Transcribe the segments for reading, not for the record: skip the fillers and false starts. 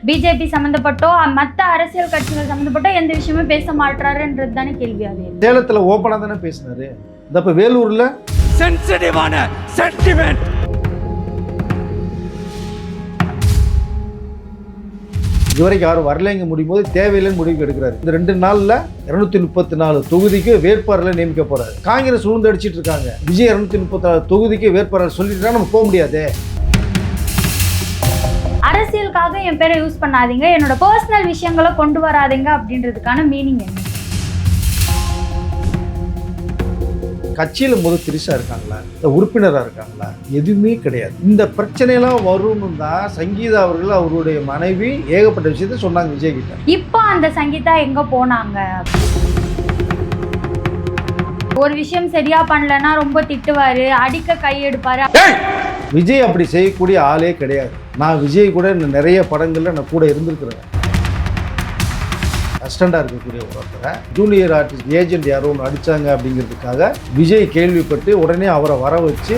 BJP சம்மந்தப்பட்டோ மற்ற அரசியல் கட்சிகள் சம்மந்தப்பட்டோ எந்த விஷயமே பேச மாட்டாருன்றது தானே கேள்வியாவே. சேலத்தில் ஓப்பனாக தானே பேசினாரு. இந்த இப்போ வேலூரில் சென்சிட்டிவான சென்டிமெண்ட். இதுவரைக்கும் யாரும் வரலைங்க முடியும் போது தேவையில்லைன்னு முடிவு எடுக்கிறாரு. இந்த 2 நாளில் 234 தொகுதிக்கு வேட்பாளர்களை நியமிக்க போறாரு. காங்கிரஸ் உழுந்து அடிச்சிட்டு இருக்காங்க. விஜய் 234 தொகுதிக்கு வேட்பாளர் சொல்லிட்டு நம்ம போக முடியாது. அரசியலுக்காக என் பேரை யூஸ் பண்ணாதீங்க, என்னோட பர்சனல் விஷயங்களை கொண்டு வராதீங்க அப்படின்றதுக்கான மீனிங் என்ன? கட்சியில் முதல் திரிசா இருக்காங்களா, இந்த உறுப்பினராக இருக்காங்களா, எதுவுமே கிடையாது. இந்த பிரச்சனையெல்லாம் வரும்னு தான் சங்கீதா அவர்கள் அவருடைய மனைவி ஏகப்பட்ட விஷயத்த சொன்னாங்க விஜய் கிட்ட. இப்போ அந்த சங்கீதா எங்க போனாங்க? ஒரு விஷயம் சரியா பண்ணலன்னா ரொம்ப திட்டுவாரு, அடிக்க கை எடுப்பாரு. விஜய் அப்படி செய்யக்கூடிய ஆளே கிடையாது. நான் விஜய் கூட நிறைய படங்கள்ல நான் கூட இருந்திருக்கிறேன். அசிஸ்டண்டாக இருக்கக்கூடிய ஒருத்தரை ஜூனியர் ஆர்டிஸ்ட் ஏஜென்ட் யாரோ ஒன்று அடித்தாங்க அப்படிங்கிறதுக்காக விஜய் கேள்விப்பட்டு உடனே அவரை வர வச்சு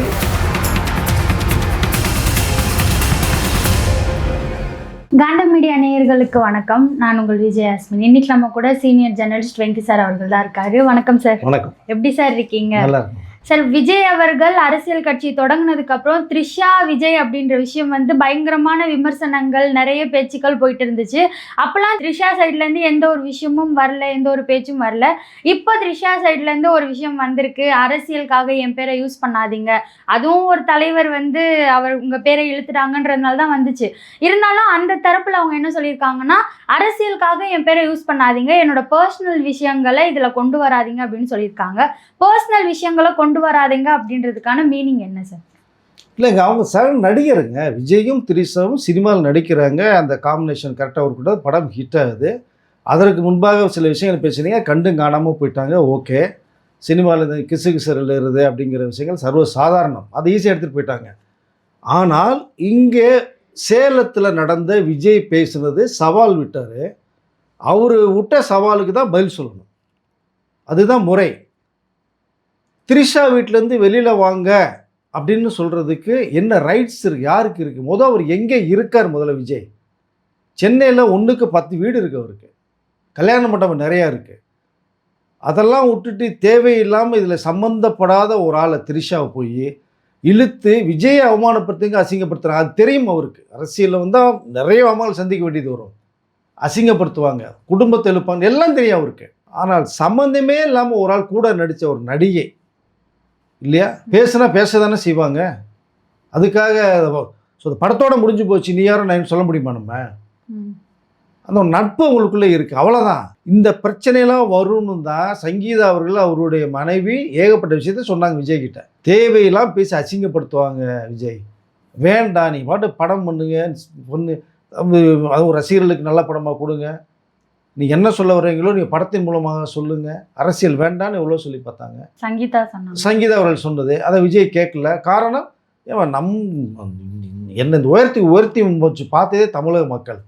காண்டம் மீடியா நேயர்களுக்கு வணக்கம். நான் உங்கள் விஜயாஸ்மின். இன்னைக்கு நம்ம கூட சீனியர் ஜெர்னலிஸ்ட் வெங்கி சார் அவர்கள் தான் இருக்காரு. வணக்கம் சார். வணக்கம். எப்படி சார் இருக்கீங்க? நல்லா இருக்கும் சார். விஜய் அவர்கள் அரசியல் கட்சி தொடங்கினதுக்கு அப்புறம் த்ரிஷா விஜய் அப்படின்ற விஷயம் வந்து பயங்கரமான விமர்சனங்கள், நிறைய பேச்சுக்கள் போயிட்டு இருந்துச்சு. அப்பெல்லாம் த்ரிஷா சைட்ல இருந்து எந்த ஒரு விஷயமும் வரல, எந்த ஒரு பேச்சும் வரல. இப்போ த்ரிஷா சைட்ல இருந்து ஒரு விஷயம் வந்திருக்கு, அரசியலுக்காக என் பேரை யூஸ் பண்ணாதீங்க, அதுவும் ஒரு தலைவர் வந்து அவர் உங்க பேரை இழுத்துட்டாங்கன்றதுனால தான் வந்துச்சு. இருந்தாலும் அந்த தரப்புல அவங்க என்ன சொல்லியிருக்காங்கன்னா, அரசியலுக்காக என் பேரை யூஸ் பண்ணாதீங்க, என்னோட பர்சனல் விஷயங்களை இதுல கொண்டு வராதீங்க அப்படின்னு சொல்லியிருக்காங்க. பர்சனல் விஷயங்களை கொண்டு வராதீங்க அப்படின்றதுக்கான மீனிங் என்ன சார்? இல்லைங்க, அவங்க நடிகருங்க. விஜயும் திரிசாவும் சினிமாவில் நடிக்கிறாங்க. அந்த காம்பினேஷன் கரெக்டாக ஒரு கூட படம் ஹிட் ஆகுது. அதற்கு முன்பாக சில விஷயங்கள் பேசுனீங்க, கண்டும் காணாமல் போயிட்டாங்க. ஓகே, சினிமாவில் இந்த கிசு கிசரில் இருது அப்படிங்கிற விஷயங்கள் சர்வ சாதாரணம், அதை ஈஸியாக எடுத்துகிட்டு போயிட்டாங்க. ஆனால் இங்கே சேலத்தில் நடந்த விஜய் பேசுனது சவால் விட்டார். அவர் விட்ட சவாலுக்கு தான் பதில் சொல்லணும், அதுதான் முறை. திரிஷா வீட்டிலேருந்து வெளியில் வாங்க அப்படின்னு சொல்கிறதுக்கு என்ன ரைட்ஸ் இருக்குது, யாருக்கு இருக்குது? அவர் எங்கே இருக்கார்? முதல்ல விஜய் சென்னையில் 1க்கு 10 வீடு இருக்குது, அவருக்கு கல்யாண மண்டபம் நிறையா இருக்குது. அதெல்லாம் விட்டுட்டு தேவையில்லாமல் இதில் சம்மந்தப்படாத ஒரு ஆளை திரிஷாவை போய் இழுத்து விஜயை அவமானப்படுத்துங்க, அசிங்கப்படுத்துகிறாங்க. அது தெரியும் அவருக்கு. அரசியலில் வந்தால் நிறைய அவமானம் சந்திக்க வேண்டியது வரும், அசிங்கப்படுத்துவாங்க, குடும்பத்தை எழுப்பாங்க, எல்லாம் தெரியும் அவருக்கு. ஆனால் சம்மந்தமே இல்லாமல் ஒரு ஆள் கூட நடித்த ஒரு நடிகை இல்லையா, பேசுனா பேச தானே செய்வாங்க. அதுக்காக படத்தோட முடிஞ்சு போச்சு, நீ யாரும் நான் சொல்ல முடியுமா? நம்ம அந்த ஒரு நட்பு உங்களுக்குள்ளே இருக்குது, அவ்வளோதான். இந்த பிரச்சனையெல்லாம் வரும்னு தான் சங்கீதா அவர்கள் அவருடைய மனைவி ஏகப்பட்ட விஷயத்த சொன்னாங்க விஜய் கிட்ட. தேவையெல்லாம் பேசி அசிங்கப்படுத்துவாங்க விஜய். வேண்டாம், நீ பாட்டு படம் பண்ணுங்க, பொண்ணு அதுவும் ரசிகர்களுக்கு நல்ல படமாக கொடுங்க, நீ என்ன சொல்ல வர்றீங்களோ நீங்கள் படத்தின் மூலமாக சொல்லுங்கள், அரசியல் வேண்டான்னு எவ்வளோ சொல்லி பார்த்தாங்க. சங்கீதா அவர்கள் சொன்னது அதை விஜய் கேட்கல. காரணம், என்ன இந்த உயர்த்தி வச்சு பார்த்ததே தமிழக மக்கள்.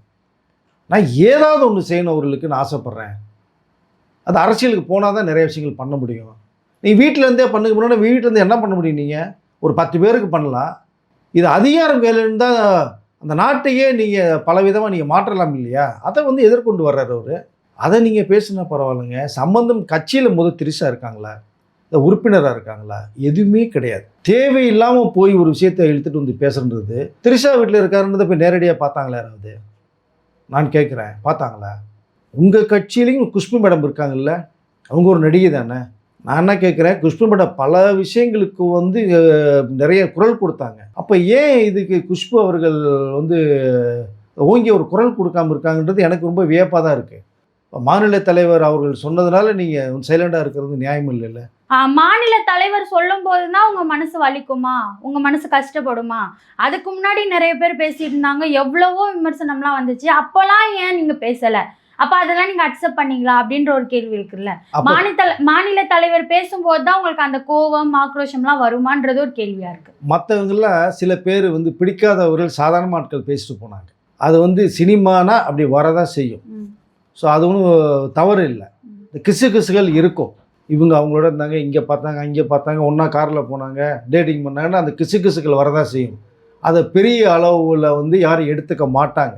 நான் ஏதாவது ஒன்று செய்யணும் அவர்களுக்கு நான் ஆசைப்பட்றேன். அது அரசியலுக்கு போனால் தான் நிறைய விஷயங்கள் பண்ண முடியும். நீ வீட்டிலேருந்தே பண்ணுங்க முன்னாடி, வீட்டிலேருந்து என்ன பண்ண முடியும்? நீங்கள் ஒரு 10 பேருக்கு பண்ணலாம். இது அதிகாரம் வேலைன்னு தான் அந்த நாட்டையே நீங்கள் பலவிதமாக நீங்கள் மாற்றலாம் இல்லையா? அதை எதிர்கொண்டு வர்றாரு அவர். அதை நீங்கள் பேசுனா பரவாயில்லைங்க. சம்பந்தம் கட்சியில் முதல் திரிசா இருக்காங்களா, இந்த உறுப்பினராக இருக்காங்களா, எதுவுமே கிடையாது. தேவையில்லாமல் போய் ஒரு விஷயத்தை இழுத்துட்டு பேசுறது. திரிசா வீட்டில் இருக்காருன்றதை போய் நேரடியாக பார்த்தாங்களா யாராவது? நான் கேட்குறேன், பார்த்தாங்களா? உங்கள் கட்சியிலையும் குஷ்பு மேடம் இருக்காங்கல்ல, அவங்க ஒரு நடிகை தானே. நான் என்ன கேட்குறேன், குஷ்பு மேடம் பல விஷயங்களுக்கு நிறைய குரல் கொடுத்தாங்க. அப்போ ஏன் இதுக்கு குஷ்பு அவர்கள் ஓங்கி ஒரு குரல் கொடுக்காமல் இருக்காங்கன்றது எனக்கு ரொம்ப வியப்பாக தான் இருக்குது. மாநில தலைவர் அவர்கள் சொன்னதுனால நீங்கள் சைலண்டாக இருக்கிறது நியாயம் இல்லைல்ல? மாநில தலைவர் சொல்லும் போது தான் உங்கள் மனசு வலிக்குமா, உங்கள் மனசு கஷ்டப்படுமா? அதுக்கு முன்னாடி நிறைய பேர் பேசிட்டு இருந்தாங்க, எவ்வளவோ விமர்சனம்லாம் வந்துச்சு. அப்போல்லாம் ஏன் நீங்கள் பேசலை? அப்போ அதெல்லாம் நீங்கள் அக்செப்ட் பண்ணீங்களா அப்படின்ற ஒரு கேள்வி இருக்குல்ல. மாநில தலைவர் பேசும்போது தான் உங்களுக்கு அந்த கோபம் ஆக்ரோஷம்லாம் வருமானது ஒரு கேள்வியாக இருக்குது. மற்றவங்களாம் சில பேர் பிடிக்காதவர்கள் சாதாரண ஆட்கள் பேசிட்டு போனாங்க. அது சினிமானா அப்படி வரதான் செய்யும். ஸோ அது ஒன்றும் தவறு இல்லை. இந்த கிசுகள் இருக்கும். இவங்க அவங்களோட இருந்தாங்க, இங்கே பார்த்தாங்க, அங்கே பார்த்தாங்க, ஒன்றா காரில் போனாங்க, டேட்டிங் பண்ணாங்கன்னா அந்த கிசுகள் வரதான் செய்யும். அதை பெரிய அளவில் யாரும் எடுத்துக்க மாட்டாங்க.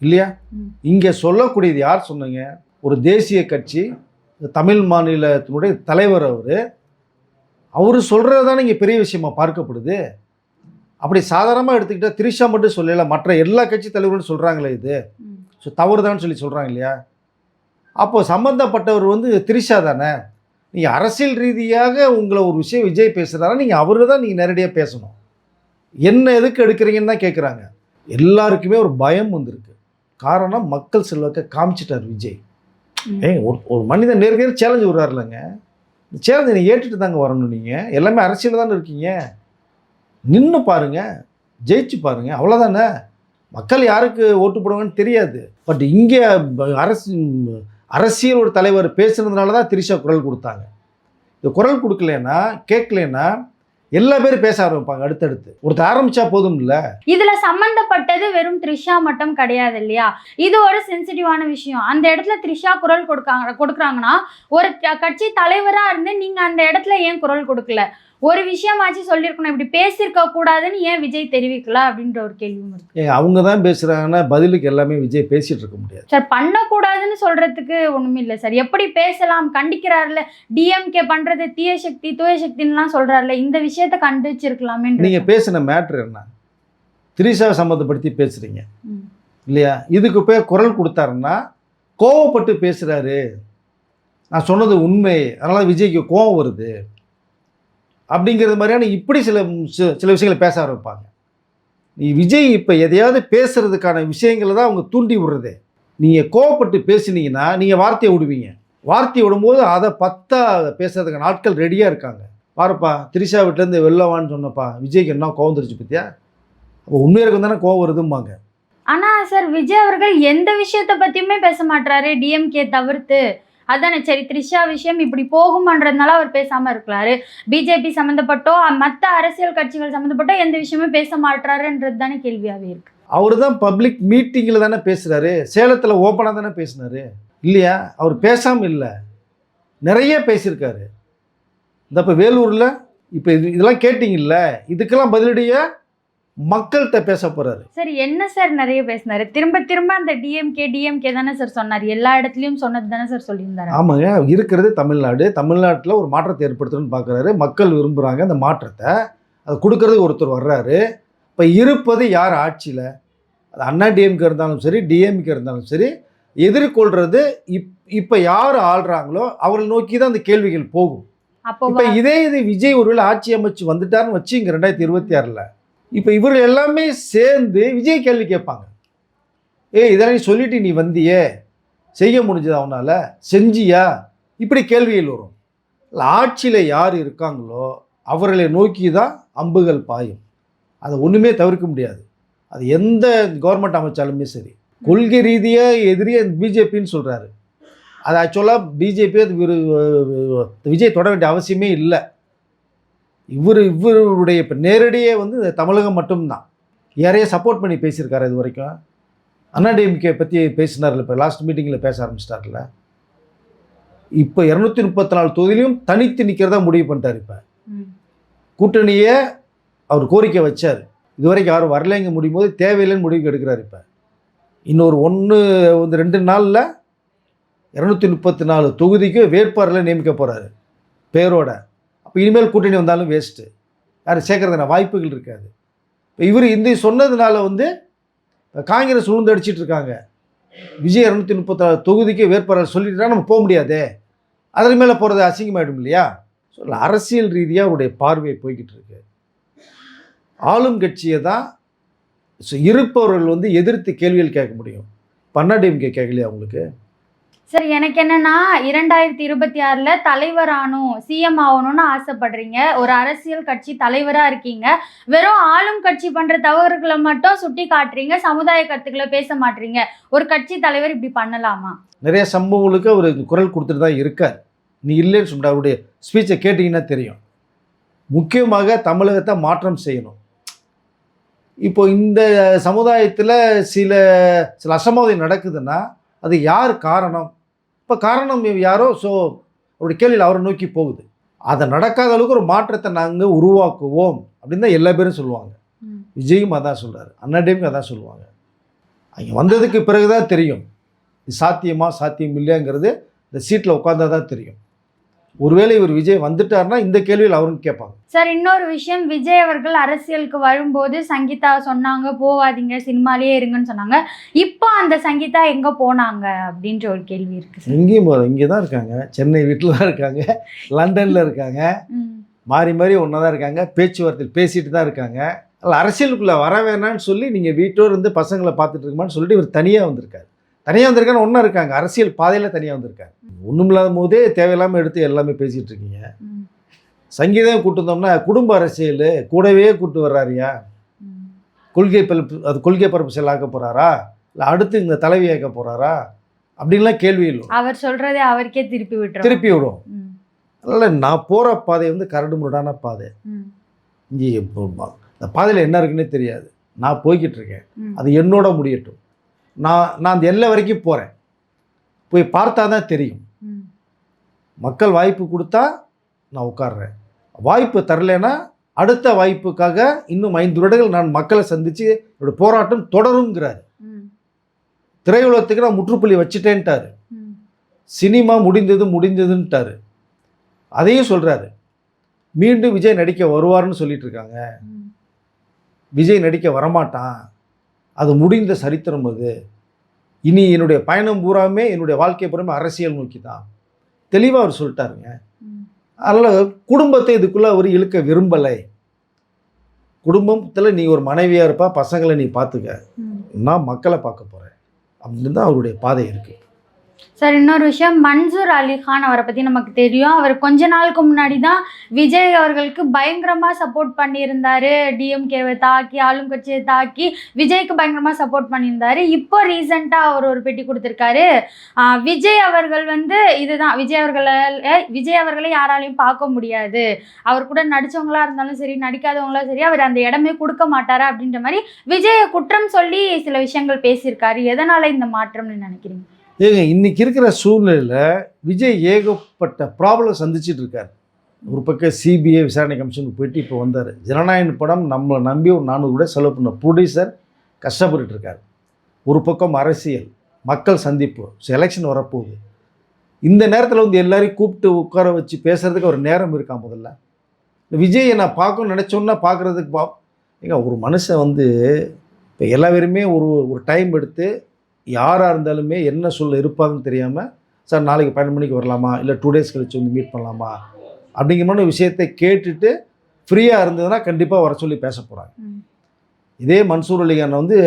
இல்லையா? ம். இங்கே சொல்லக்கூடியது யார் சொன்னீங்க? ஒரு தேசிய கட்சி தமிழ் மாநிலத்தினுடைய தலைவர் அவர் சொல்கிறது தானே இங்கே பெரிய விஷயமா பார்க்கப்படுது. அப்படி சாதாரணமாக எடுத்துக்கிட்டால் திரிஷா மட்டும் சொல்லல, மற்ற எல்லா கட்சி தலைவர்களும் சொல்கிறாங்களே இது ஸோ தவறு தான் சொல்லி சொல்கிறாங்க இல்லையா? அப்போ சம்மந்தப்பட்டவர் திரிஷா தானே. நீங்கள் அரசியல் ரீதியாக உங்களை ஒரு விஷயம் விஜய் பேசுகிறாரா, நீங்கள் அவரு தான் நீங்கள் நேரடியாக பேசணும். என்ன எதுக்கு எடுக்கிறீங்கன்னு தான் கேட்குறாங்க. எல்லாருக்குமே ஒரு பயம் வந்திருக்கு. காரணம், மக்கள் செல்வாக்கை காமிச்சிட்டார் விஜய். ஒரு மனிதன் நேருக்கு சேலஞ்சு விடுறாரு இல்லைங்க. இந்த சேலஞ்சை நீங்கள் ஏற்றுட்டு தாங்க வரணும். நீங்கள் எல்லாமே அரசியல் தானே இருக்கீங்க. நின்று பாருங்கள், ஜெயிச்சு பாருங்கள், அவ்வளோதானே. மக்கள் யாருக்கு ஓட்டு போடுவாங்கன்னு தெரியாது. பட் இங்கே அரசியல் ஒரு தலைவர் பேசுனதுனால தான் திரிஷா குரல் கொடுத்தாங்க. இந்த குரல் கொடுக்கலன்னா, கேட்கலன்னா எல்லா பேரும் பேச ஆரம்பிப்பாங்க. அடுத்தடுத்து ஒருத்தர் ஆரம்பிச்சா போதும் இல்லை. இதுல சம்பந்தப்பட்டது வெறும் த்ரிஷா மட்டும் கிடையாது இல்லையா? இது ஒரு சென்சிட்டிவான விஷயம். அந்த இடத்துல த்ரிஷா குரல் கொடுக்குறாங்கன்னா ஒரு கட்சி தலைவரா இருந்து நீங்க அந்த இடத்துல ஏன் குரல் கொடுக்கல? ஒரு விஷயமாச்சு சொல்லியிருக்கணும், இப்படி பேசியிருக்க கூடாதுன்னு ஏன் விஜய் தெரிவிக்கல அப்படின்ற ஒரு கேள்வியும் இருக்கு. அவங்க தான் பேசுறாங்கன்னா பதிலுக்கு எல்லாமே விஜய் பேசிட்டு இருக்க முடியாது சார். பண்ணக்கூடாதுன்னு சொல்றதுக்கு ஒண்ணுமே இல்லை சார். எப்படி பேசலாம்? கண்டிக்கிறாருல, டிஎம்கே பண்றது தீய சக்தி தூய சக்தின்னுலாம் சொல்றாருல, இந்த விஷயத்த கண்டிச்சிருக்கலாமே. நீங்க பேசின மேட்ரு என்ன? திரிஷாவை சம்மந்தப்படுத்தி பேசுறீங்க இல்லையா? இதுக்கு போய் குரல் கொடுத்தாருன்னா கோவப்பட்டு பேசுறாரு, நான் சொன்னது உண்மை, அதனால விஜய்க்கு கோவம் வருது அப்படிங்கிறது மாதிரியான இப்படி சில விஷயங்களை பேச ஆரம்பிப்பாங்க. நீ விஜய் இப்போ எதையாவது பேசுறதுக்கான விஷயங்களை தான் அவங்க தூண்டி விடுறதே. நீங்கள் கோவப்பட்டு பேசுனீங்கன்னா நீங்கள் வார்த்தையை விடுவீங்க. வார்த்தையை விடும்போது அதை பேசுறதுக்கான ஆட்கள் ரெடியாக இருக்காங்க. பாருப்பா, திரிஷா வீட்டிலேருந்து வெளிலவான்னு சொன்னப்பா, விஜய்க்கு என்ன கோவம் தெரிச்சு பத்தியா? அப்போ உண்மையாக இருக்கும் தானே கோவம் வருதும்பாங்க. ஆனா சார், விஜய் அவர்கள் எந்த விஷயத்த பத்தியுமே பேச மாட்டாரு, டிஎம்கே தவிர்த்து. அதானே சரி, த்ரிஷா விஷயம் இப்படி போகும்ன்றதுனால அவர் பேசாம இருக்கலாரு. பிஜேபி சம்மந்தப்பட்டோ மற்ற அரசியல் கட்சிகள் சம்மந்தப்பட்டோ எந்த விஷயமே பேச மாட்டாருன்றது தானே கேள்வியாகவே இருக்கு. அவர் தான் பப்ளிக் மீட்டிங்கில் தானே பேசுகிறாரு. சேலத்தில் ஓப்பனாக தானே பேசினாரு இல்லையா? அவர் பேசாமல் இல்லை, நிறைய பேசியிருக்காரு. இந்த இப்போ வேலூரில் இப்போ இதெல்லாம் கேட்டிங்கல்ல, இதுக்கெல்லாம் பதிலடியாக மக்கள்கிட்ட பேச போகிறாரு. சார் என்ன சார் நிறைய பேசினாரு? திரும்ப திரும்ப அந்த டிஎம்கே தானே சார் சொன்னார். எல்லா இடத்துலையும் சொன்னது தானே சார் சொல்லியிருந்தாரு. ஆமாங்க, இருக்கிறது தமிழ்நாட்டில் ஒரு மாற்றத்தை ஏற்படுத்தணும்னு பார்க்குறாரு. மக்கள் விரும்புகிறாங்க அந்த மாற்றத்தை. அதை கொடுக்கறதுக்கு ஒருத்தர் வர்றாரு. இப்போ இருப்பது யார் ஆட்சியில்? அது அண்ணா டிஎம்கே இருந்தாலும் சரி, டிஎம்கே இருந்தாலும் சரி, எதிர்கொள்கிறது இப்போ யார் ஆள்றாங்களோ அவரை நோக்கி தான் அந்த கேள்விகள் போகும். அப்போ இப்போ இது விஜய் ஒருவேளை ஆட்சி அமைச்சு வந்துட்டாருன்னு வச்சு இங்கே 2026 இப்போ இவர்கள் எல்லாமே சேர்ந்து விஜய் கேள்வி கேட்பாங்க. இதெல்லாம் நீ சொல்லிட்டு நீ வந்தியே, செய்ய முடிஞ்சதா அவனால், செஞ்சியா? இப்படி கேள்விகள் வரும். ஆட்சியில் யார் இருக்காங்களோ அவர்களை நோக்கி தான் அம்புகள் பாயும். அதை ஒன்றுமே தவிர்க்க முடியாது. அது எந்த கவர்மெண்ட் அமைச்சாலுமே சரி. கொள்கை ரீதியாக எதிரியே பிஜேபின்னு சொல்கிறாரு. அது ஆக்சுவலாக பிஜேபி அது விஜய் தொட வேண்டிய அவசியமே இல்லை. இவருடைய இப்போ நேரடியே தமிழகம் மட்டும்தான். யாரையே சப்போர்ட் பண்ணி பேசியிருக்காரு இது வரைக்கும்? அண்ணா டிஎம்கே பற்றி பேசினார்ல, இப்போ லாஸ்ட் மீட்டிங்கில் பேச ஆரம்பிச்சிட்டார்ல. இப்போ 234 தொகுதியிலையும் தனித்து நிற்கிறதா முடிவு பண்ணிட்டார். இப்போ கூட்டணியை அவர் கோரிக்கை வச்சார். இதுவரைக்கும் யாரும் வரலைங்க முடியும் போது தேவையில்லைன்னு முடிவுக்கு எடுக்கிறார். இப்போ இன்னொரு 2 நாளில் 234 தொகுதிக்கு வேட்பாளர்களை நியமிக்க போகிறாரு பேரோட. அப்போ இனிமேல் கூட்டணி வந்தாலும் வேஸ்ட்டு, யாரும் சேர்க்கறதுன வாய்ப்புகள் இருக்காது. இப்போ இவர் இந்த சொன்னதுனால காங்கிரஸ் உளுந்து அடிச்சிட்டு இருக்காங்க. விஜய் 234 தொகுதிக்கு வேட்பாளர் சொல்லிட்டுனா நம்ம போக முடியாதே, அதற்கு மேலே போகிறது அசிங்கமாயிடும் இல்லையா? ஸோ அரசியல் ரீதியாக அவருடைய பார்வை போய்கிட்டு இருக்கு. ஆளும் கட்சியை தான் இருப்பவர்கள் எதிர்த்து கேள்விகள் கேட்க முடியும். அண்ணா டிஎம்கே கேட்கலையா அவங்களுக்கு? சார் எனக்கு என்னன்னா, 2026 தலைவர் ஆகணும், சிஎம் ஆகணும்னு ஆசைப்படுறீங்க. ஒரு அரசியல் கட்சி தலைவரா இருக்கீங்க. வெறும் ஆளும் கட்சி பண்ற தவறுகளை மட்டும் சுட்டி காட்டுறீங்க, சமுதாய கருத்துக்களை பேச மாட்டீங்க. ஒரு கட்சி தலைவர் இப்படி பண்ணலாமா? நிறைய சம்பவங்களுக்கு அவர் குரல் கொடுத்துட்டு தான் இருக்கார். நீ இல்லைன்னு சொல்லிட்டு அவருடைய ஸ்பீச்சை கேட்டிங்கன்னா தெரியும். முக்கியமாக தமிழகத்தை மாற்றம் செய்யணும். இப்போ இந்த சமுதாயத்தில் சில அசம்பாவிதம் நடக்குதுன்னா அது யார் காரணம்? இப்போ காரணம் யாரோ, ஸோ அவருடைய கேள்வியில் அவரை நோக்கி போகுது. அதை நடக்காத அளவுக்கு ஒரு மாற்றத்தை நாங்கள் உருவாக்குவோம் அப்படின்னு தான் எல்லா பேரும் சொல்லுவாங்க. விஜயும் அதான் சொல்கிறாரு, அண்ணா டிஎம்கே அதான் சொல்லுவாங்க. அங்கே வந்ததுக்கு பிறகு தான் தெரியும் இது சாத்தியமா சாத்தியம் இல்லைங்கிறது இந்த சீட்டில் உட்காந்தா தான் தெரியும். ஒருவேளை இவர் விஜய் வந்துட்டாருன்னா இந்த கேள்வியில் அவரும் கேட்பாங்க. சார் இன்னொரு விஷயம், விஜய் அவர்கள் அரசியலுக்கு வரும்போது சங்கீதா சொன்னாங்க போவாதீங்க சினிமாலேயே இருங்கன்னு சொன்னாங்க. இப்போ அந்த சங்கீதா எங்கே போனாங்க அப்படின்ற ஒரு கேள்வி இருக்கு சார். எங்கேயும் போகிற இங்கே தான் இருக்காங்க, சென்னை வீட்டில் தான் இருக்காங்க, லண்டனில் இருக்காங்க, மாறி மாறி ஒன்றா தான் இருக்காங்க, பேச்சுவார்த்தையில் பேசிட்டு தான் இருக்காங்க. அதில் அரசியலுக்குள்ளே வர வேணான்னு சொல்லி நீங்கள் வீட்டோடு இருந்து பசங்களை பார்த்துட்டு இருக்குமான்னு சொல்லிட்டு இவர் தனியாக வந்திருக்காரு. தனியாக வந்திருக்கான்னு ஒன்றா இருக்காங்க, அரசியல் பாதையில் தனியாக வந்திருக்காங்க. ஒன்றும் இல்லாத போதே தேவையில்லாமல் எடுத்து எல்லாமே பேசிகிட்டு இருக்கீங்க. சங்கீதம் கூட்டு வந்தோம்னா குடும்ப அரசியல் கூடவே கூட்டு வர்றாருயா. கொள்கை பரப்பு செல்லாக்க போகிறாரா இல்லை அடுத்து இந்த தலைவி ஏற்க போகிறாரா அப்படின்லாம் கேள்வி இல்லை. அவர் சொல்கிறதே அவருக்கே திருப்பி விடும். அதனால் நான் போகிற பாதை வந்து கரடு முரடான பாதை. இங்கே இந்த பாதையில் என்ன இருக்குன்னே தெரியாது. நான் போய்கிட்டு இருக்கேன், அது என்னோட முடியட்டும். நான் அந்த எல்லை வரைக்கும் போகிறேன், போய் பார்த்தா தான் தெரியும். மக்கள் வாய்ப்பு கொடுத்தா நான் உட்கார்றேன், வாய்ப்பு தரலைன்னா அடுத்த வாய்ப்புக்காக இன்னும் 5 வருடங்கள் நான் மக்களை சந்தித்து என்னோட போராட்டம் தொடருங்கிறாரு. திரையுலகத்துக்கு நான் முற்றுப்புள்ளி வச்சுட்டேன்ட்டாரு. சினிமா முடிந்ததுன்ட்டாரு. அதையும் சொல்கிறாரு. மீண்டும் விஜய் நடிக்க வருவார்னு சொல்லிட்டு இருக்காங்க. விஜய் நடிக்க வரமாட்டான், அது முடிந்த சரித்திரம். அது இனி என்னுடைய பயணம் பூராமே என்னுடைய வாழ்க்கை பூராமே அரசியல் நோக்கி தான் தெளிவாக அவர் சொல்லிட்டாருங்க. அதனால் குடும்பத்தை இதுக்குள்ளே அவர் இழுக்க விரும்பலை. குடும்பத்தில் நீ ஒரு மனைவியாக இருப்பா, பசங்களை நீ பார்த்துக்க, நான் மக்களை பார்க்க போகிறேன் அப்படின்னு தான் அவருடைய பாதை இருக்குது. சார் இன்னொரு விஷயம், மன்சூர் அலிகான் அவரை பற்றி நமக்கு தெரியும். அவர் கொஞ்ச நாளுக்கு முன்னாடி தான் விஜய் அவர்களுக்கு பயங்கரமாக சப்போர்ட் பண்ணியிருந்தார். டிஎம்கேவை தாக்கி, ஆளும் கட்சியை தாக்கி விஜய்க்கு பயங்கரமாக சப்போர்ட் பண்ணியிருந்தார். இப்போ ரீசெண்டாக அவர் ஒரு பேட்டி கொடுத்துருக்காரு. விஜய் அவர்கள் வந்து இதுதான், விஜய் அவர்களை யாராலையும் பார்க்க முடியாது, அவர் கூட நடித்தவங்களா இருந்தாலும் சரி நடிக்காதவங்களாம் சரி அவர் அந்த இடமே கொடுக்க மாட்டார் அப்படின்ற மாதிரி விஜயை குற்றம் சொல்லி சில விஷயங்கள் பேசியிருக்காரு. எதனால் இந்த மாற்றம்னு நினைக்கிறீங்க? ஏங்க இன்றைக்கி இருக்கிற சூழ்நிலையில் விஜய் ஏகப்பட்ட ப்ராப்ளம் சந்திச்சுட்டு இருக்கார். ஒரு பக்கம் சிபிஐ விசாரணை கமிஷனுக்கு போயிட்டு இப்போ வந்தார். ஜனநாயகன் படம் நம்மளை நம்பி ஒரு 400 கூட செலவு பண்ண ப்ரொடியூசர் கஷ்டப்பட்டு இருக்கார். ஒரு பக்கம் அரசியல், மக்கள் சந்திப்பு, எலெக்ஷன் வரப்போகுது. இந்த நேரத்தில் வந்து எல்லாரையும் கூப்பிட்டு உட்கார வச்சு பேசுகிறதுக்கு ஒரு நேரம் இருக்கா? முதல்ல விஜயை நான் பார்க்கணும்னு நினச்சோன்னா பார்க்குறதுக்கு ஏங்க ஒரு மனுஷன் வந்து இப்போ எல்லா பேருமே ஒரு டைம் எடுத்து யாராக இருந்தாலுமே என்ன சொல்ல இருப்பாங்கன்னு தெரியாமல், சார் நாளைக்கு 12 மணிக்கு வரலாமா, இல்லை 2 days கழிச்சு வந்து மீட் பண்ணலாமா அப்படிங்கிற மாதிரி விஷயத்தை கேட்டுட்டு ஃப்ரீயாக இருந்ததுன்னா கண்டிப்பாக வர சொல்லி பேச போகிறாங்க. இதே மன்சூர் அலிகான் வந்து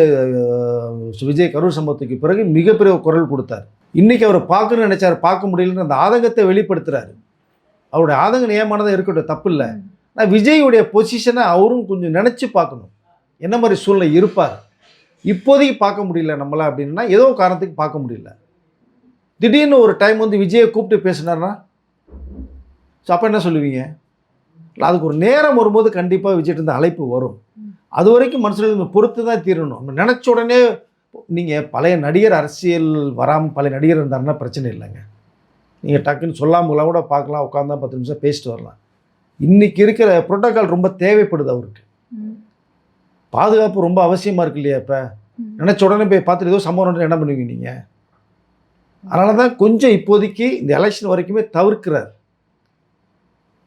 விஜய் கரூர் சம்பவத்துக்கு பிறகு மிகப்பெரிய குரல் கொடுத்தார். இன்றைக்கி அவர் பார்க்கணும்னு நினச்சார், பார்க்க முடியலன்னு அந்த ஆதங்கத்தை வெளிப்படுத்துகிறாரு. அவருடைய ஆதங்கம் ஏமானதாக இருக்கட்டும், தப்பு இல்லை. ஆனால் விஜய்யுடைய பொசிஷனை அவரும் கொஞ்சம் நினச்சி பார்க்கணும், என்ன மாதிரி சூழ்நிலை இருப்பார். இப்போதைக்கு பார்க்க முடியல நம்மளா அப்படின்னா ஏதோ காரணத்துக்கு பார்க்க முடியல. திடீர்னு ஒரு டைம் வந்து விஜயை கூப்பிட்டு பேசினார்னா அப்போ என்ன சொல்லுவீங்க? இல்லை, அதுக்கு ஒரு நேரம் வரும்போது கண்டிப்பாக விஜய்கிட்ட அழைப்பு வரும். அது வரைக்கும் மனசில் பொறுத்து தான் தீரணும். நம்ம நினச்ச உடனே நீங்கள் பழைய நடிகர் அரசியல் வராமல் பழைய நடிகர் இருந்தாருன்னா பிரச்சனை இல்லைங்க. நீங்கள் டக்குன்னு சொல்லாமலாம் கூட பார்க்கலாம், உட்காந்தா 10 நிமிஷம் பேசிட்டு வரலாம். இன்றைக்கி இருக்கிற ப்ரோட்டோக்கால் ரொம்ப தேவைப்படுது அவருக்கு. பாதுகாப்பு ரொம்ப அவசியமாக இருக்கு இல்லையா? இப்போ நினச்ச உடனே போய் பார்த்துட்டு ஏதோ சம்பவம் என்ன பண்ணுவீங்க நீங்கள்? அதனால தான் கொஞ்சம் இப்போதைக்கு இந்த எலெக்ஷன் வரைக்குமே தவிர்க்கிறார்.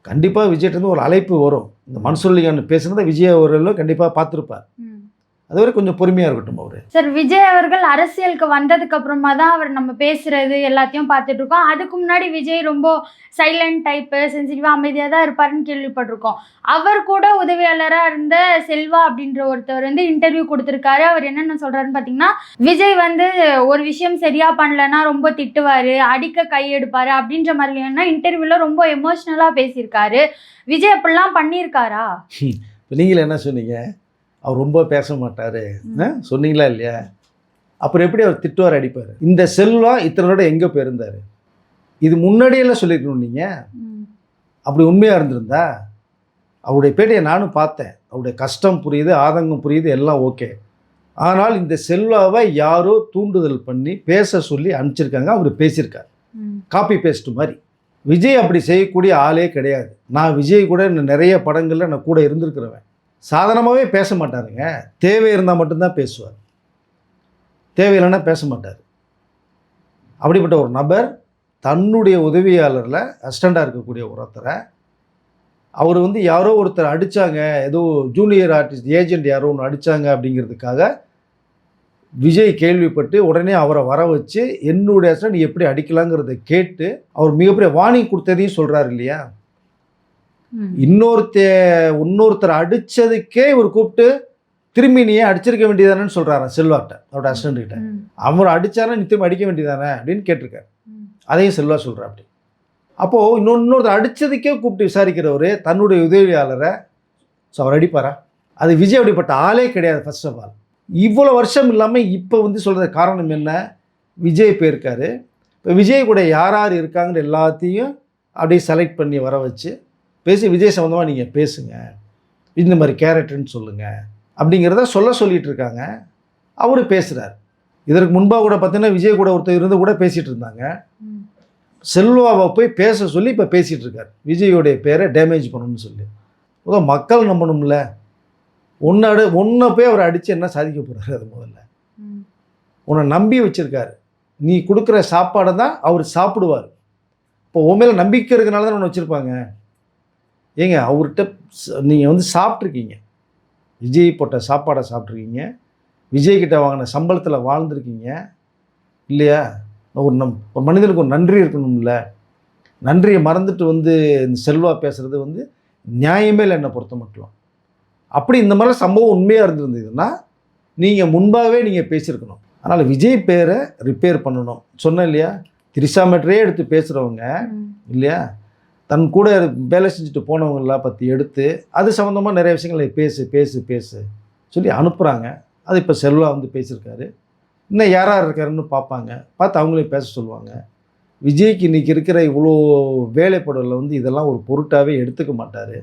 கண்டிப்பாக விஜய்கிட்ட ஒரு அழைப்பு வரும். இந்த மன்சூர் அலிகான் பேசுனதை விஜய் அவர்களும் கண்டிப்பாக பார்த்துருப்பார். அதுவரை கொஞ்சம் பொறுமையாக இருக்கட்டும் அவர். சார் விஜய் அவர்கள் அரசியலுக்கு வந்ததுக்கு அப்புறமா தான் அவர் நம்ம பேசுறது எல்லாத்தையும் பார்த்துட்டு இருக்கோம். அதுக்கு முன்னாடி விஜய் ரொம்ப சைலண்ட் டைப்பு, சென்சிட்டிவாக அமைதியாக தான் இருப்பாருன்னு கேள்விப்பட்டிருக்கோம். அவர் கூட உதவியாளராக இருந்த செல்வா அப்படின்ற ஒருத்தர் வந்து இன்டர்வியூ கொடுத்துருக்காரு. அவர் என்னென்ன சொல்கிறாருன்னு பார்த்தீங்கன்னா, விஜய் வந்து ஒரு விஷயம் சரியாக பண்ணலன்னா ரொம்ப திட்டுவார், அடிக்க கையெடுப்பார் அப்படின்ற மாதிரியான இன்டர்வியூவில் ரொம்ப எமோஷ்னலாக பேசியிருக்காரு. விஜய் அப்படிலாம் பண்ணியிருக்காரா? இப்போ நீங்களே என்ன சொன்னீங்க? அவர் ரொம்ப பேச மாட்டார் சொன்னீங்களா இல்லையா? அப்புறம் எப்படி அவர் திட்டுவார், அடிப்பார்? இந்த செல்வா இத்தனோட எங்கே போயிருந்தார்? இது முன்னாடியெல்லாம் சொல்லியிருக்கணும். நீங்கள் அப்படி உண்மையாக இருந்திருந்தா அவருடைய பேட்டியை நானும் பார்த்தேன். அவருடைய கஷ்டம் புரியுது, ஆதங்கம் புரியுது, எல்லாம் ஓகே. ஆனால் இந்த செல்வாவை யாரோ தூண்டுதல் பண்ணி பேச சொல்லி அனுப்பிச்சிருக்காங்க. அவர் பேசியிருக்கார் காப்பி பேஸ்ட் மாதிரி. விஜய் அப்படி செய்யக்கூடிய ஆளே கிடையாது. நான் விஜய் கூட நிறைய படங்களில் நான் கூட இருந்திருக்கிறவன். சாதாரணமாகவே பேச மாட்டாருங்க, தேவை இருந்தால் மட்டும்தான் பேசுவார். தேவையில்லைன்னா பேச மாட்டார். அப்படிப்பட்ட ஒரு நபர் தன்னுடைய உதவியாளரில் அசிஸ்டண்ட்டாக இருக்கக்கூடிய ஒருத்தரை அவர் வந்து யாரோ ஒருத்தர் அடித்தாங்க, ஏதோ ஜூனியர் ஆர்டிஸ்ட் ஏஜென்ட் யாரோ ஒன்று அடித்தாங்க அப்படிங்கிறதுக்காக விஜய் கேள்விப்பட்டு உடனே அவரை வர வச்சு என்னுடைய அசிஸ்டண்ட் நீ எப்படி அடிக்கலாங்கிறத கேட்டு அவர் மிகப்பெரிய வார்னிங் கொடுத்ததையும் சொல்கிறார் இல்லையா. இன்னொருத்தர் அடித்ததுக்கே இவர் கூப்பிட்டு திரும்பி நீ அடிச்சிருக்க வேண்டியதானேன்னு சொல்கிறாரா செல்வாட்ட, அவரோட அசிஸ்டண்ட்கிட்ட. அவர் அடித்தானா நீ திரும்பி அடிக்க வேண்டியதானே அப்படின்னு கேட்டிருக்காரு. அதையும் செல்வா சொல்கிறார். அப்படி அப்போது இன்னொருத்தர் அடித்ததுக்கே கூப்பிட்டு விசாரிக்கிறவர் தன்னுடைய உதவியாளரை அவர் அடிப்பாரா? அது விஜய் அப்படிப்பட்ட ஆளே கிடையாது. ஃபர்ஸ்ட் ஆஃப் ஆல் இவ்வளோ வருஷம் இல்லாமல் இப்போ வந்து சொல்கிற காரணம் என்ன, விஜய் போயிருக்காரு. இப்போ விஜய் கூட யார் யார் இருக்காங்கன்னு எல்லாத்தையும் அப்படியே செலக்ட் பண்ணி வர வச்சு பேசி விஜய் சம்மந்தமாக நீங்கள் பேசுங்க, இந்த மாதிரி கேரக்டர்னு சொல்லுங்கள் அப்படிங்கிறத சொல்லிகிட்டு இருக்காங்க. அவர் பேசுகிறார். இதற்கு முன்பாக கூட பார்த்தீங்கன்னா விஜய் கூட ஒருத்தர் இருந்து கூட பேசிகிட்டு இருந்தாங்க. செல்வாவை போய் பேச சொல்லி இப்போ பேசிகிட்டு இருக்கார். விஜயோடைய பேரை டேமேஜ் பண்ணணும்னு சொல்லி. மக்கள் நம்பணும்ல. ஒன்றை போய் அவரை அடித்து என்ன சாதிக்க போகிறாரு? அது முதல்ல உன்னை நம்பி வச்சுருக்காரு. நீ கொடுக்குற சாப்பாடை தான் அவர் சாப்பிடுவார். இப்போ உன் மேலே நம்பிக்கை இருக்கிறனால தான் ஒன்று வச்சுருப்பாங்க. ஏங்க அவர்கிட்ட நீங்கள் வந்து சாப்பிட்ருக்கீங்க, விஜய் போட்ட சாப்பாடை சாப்பிட்ருக்கீங்க, விஜய்கிட்ட வாங்கின சம்பளத்தில் வாழ்ந்துருக்கீங்க இல்லையா? ஒரு மனிதனுக்கு ஒரு நன்றி இருக்கணும்ல. நன்றியை மறந்துட்டு வந்து இந்த செல்வா பேசுகிறது வந்து நியாயமே இல்லை என்னை பொறுத்த மட்டும். அப்படி இந்த மாதிரி சம்பவம் உண்மையாக இருந்திருந்ததுன்னா நீங்கள் முன்பாகவே நீங்கள் பேசியிருக்கணும். அதனால் விஜய் பேரை ரிப்பேர் பண்ணணும். சொன்னேன் இல்லையா, திரிஷா மேட்டரே எடுத்து பேசுகிறவங்க இல்லையா, தன் கூட வேலை செஞ்சுட்டு போனவங்களாம் பற்றி எடுத்து அது சம்மந்தமாக நிறைய விஷயங்களை பேசு சொல்லி அனுப்புகிறாங்க. அது இப்போ செல்வா வந்து பேசியிருக்காரு. இன்னும் யார் இருக்காருன்னு பார்ப்பாங்க, பார்த்து அவங்களே பேச சொல்லுவாங்க. விஜய்க்கு இன்றைக்கி இருக்கிற இவ்வளோ வேலைப்படலில் வந்து இதெல்லாம் ஒரு பொருட்டாகவே எடுத்துக்க மாட்டார்,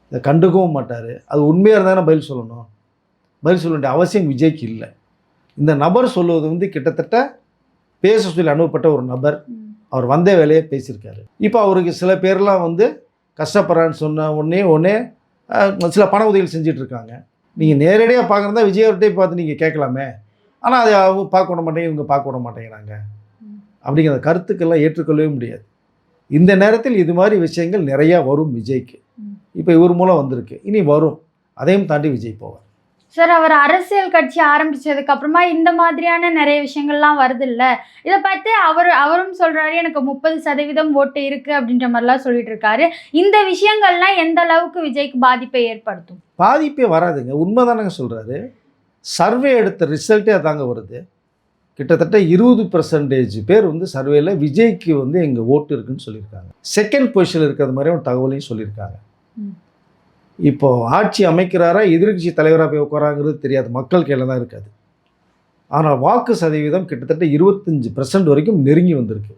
இதை கண்டுக்கவும் மாட்டார். அது உண்மையாக இருந்தாலும் பதில் சொல்லணும். பதில் சொல்ல வேண்டிய அவசியம் விஜய்க்கு இல்லை. இந்த நபர் சொல்லுவது வந்து கிட்டத்தட்ட பேச சொல்லி அனுப்பப்பட்ட ஒரு நபர். அவர் வந்த வேலையை பேசியிருக்காரு. இப்போ அவருக்கு சில பேர்லாம் வந்து கஷ்டப்படுறான்னு சொன்ன உடனே சில பண உதவிகள் செஞ்சிட்ருக்காங்க. நீங்கள் நேரடியாக பார்க்குறதா விஜயவர்கிட்டே பார்த்து நீங்கள் கேட்கலாமே. ஆனால் அதை அவங்க பார்க்க விட மாட்டேங்க, இவங்க பார்க்க விட மாட்டேங்கிறாங்க அப்படிங்கிற கருத்துக்கெல்லாம் ஏற்றுக்கொள்ளவே முடியாது. இந்த நேரத்தில் இது மாதிரி விஷயங்கள் நிறையா வரும் விஜய்க்கு. இப்போ இவர் மூலம் வந்திருக்கு, இனி வரும். அதையும் தாண்டி விஜய் போவார். சார், அவர் அரசியல் கட்சி ஆரம்பிச்சதுக்கு அப்புறமா இந்த மாதிரியான நிறைய விஷயங்கள்லாம் வருது இல்லை? இதை பார்த்து அவரும் சொல்கிறாரு எனக்கு 30% ஓட்டு இருக்குது அப்படின்ற மாதிரிலாம் சொல்லிட்டு இருக்காரு. இந்த விஷயங்கள்லாம் எந்த அளவுக்கு விஜய்க்கு பாதிப்பை ஏற்படுத்தும்? பாதிப்பே வராதுங்க, உண்மைதானங்க சொல்கிறாரு. சர்வே எடுத்த ரிசல்ட்டே அதாங்க வருது. கிட்டத்தட்ட 20% பேர் வந்து சர்வேல விஜய்க்கு வந்து எங்கள் ஓட்டு இருக்குன்னு சொல்லியிருக்காங்க. செகண்ட் பொசிஷனில் இருக்கிறது மாதிரி ஒரு தகவலையும் சொல்லியிருக்காங்க. இப்போ ஆட்சி அமைக்கிறாரா எதிர்கட்சி தலைவராக போய் உட்காராங்கிறது தெரியாது, மக்கள் கையில் தான் இருக்காது. ஆனால் வாக்கு சதவீதம் கிட்டத்தட்ட 25% வரைக்கும் நெருங்கி வந்திருக்கு.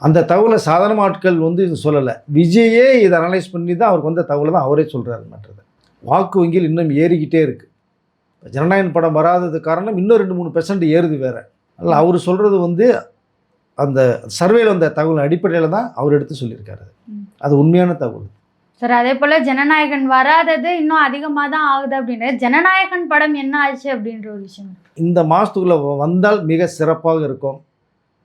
அந்த தகவலை சாதாரண ஆட்கள் வந்து சொல்லலை, விஜயே இதை அனலைஸ் பண்ணி தான் அவருக்கு வந்த தகவலை தான் அவரே சொல்கிறாரு. மற்றது வாக்கு வங்கியில் இன்னும் ஏறிக்கிட்டே இருக்குது. ஜனநாயகன் படம் வராதது காரணம் இன்னும் 2-3% ஏறுது வேறு. அதில் அவர் சொல்கிறது வந்து அந்த சர்வேல வந்த தகவல் அடிப்படையில் தான் அவர் எடுத்து சொல்லியிருக்காரு. அது உண்மையான தகவல். சார், அதே போல் ஜனநாயகன் வராதது இன்னும் அதிகமாக தான் ஆகுது அப்படின்னு ஜனநாயகன் படம் என்ன ஆச்சு அப்படின்ற ஒரு விஷயம் இந்த மாதத்துக்குள்ளே வந்தால் மிக சிறப்பாக இருக்கும்.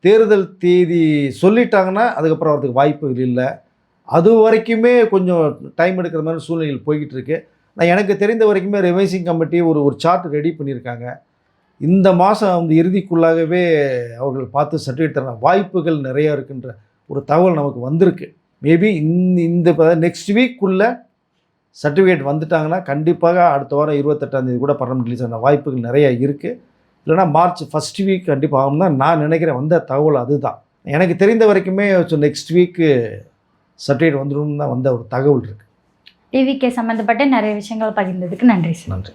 தேர்தல் தேதி சொல்லிட்டாங்கன்னா அதுக்கப்புறம் வரதுக்கு வாய்ப்பு இல்லை. அது வரைக்குமே கொஞ்சம் டைம் எடுக்கிற மாதிரி சூழ்நிலைகள் போய்கிட்டு இருக்கு. நான் எனக்கு தெரிந்த வரைக்குமே ரிவைசிங் கமிட்டி ஒரு சார்ட் ரெடி பண்ணியிருக்காங்க. இந்த மாதம் வந்து இறுதிக்குள்ளாகவே அவர்கள் பார்த்து சர்டிஃபிகேட் தர வாய்ப்புகள் நிறையா இருக்குன்ற ஒரு தகவல் நமக்கு வந்திருக்கு. மேபி இந்த நெக்ஸ்ட் வீக்குள்ளே சர்டிஃபிகேட் வந்துட்டாங்கன்னா கண்டிப்பாக அடுத்த வாரம் 28ஆம் தேதி கூட படம் ரிலீஸ் ஆன வாய்ப்புகள் நிறையா இருக்குது. இல்லைனா மார்ச் ஃபஸ்ட் வீக் கண்டிப்பாக ஆகும் தான் நான் நினைக்கிறேன். வந்த தகவல் அதுதான். எனக்கு தெரிந்த வரைக்குமே நெக்ஸ்ட் வீக்கு சர்டிஃபிகேட் வந்துடும் தான் வந்த ஒரு தகவல் இருக்குது. டிவிக்கு சம்மந்தப்பட்ட நிறைய விஷயங்கள் பகிர்ந்ததுக்கு நன்றி சார். நன்றி.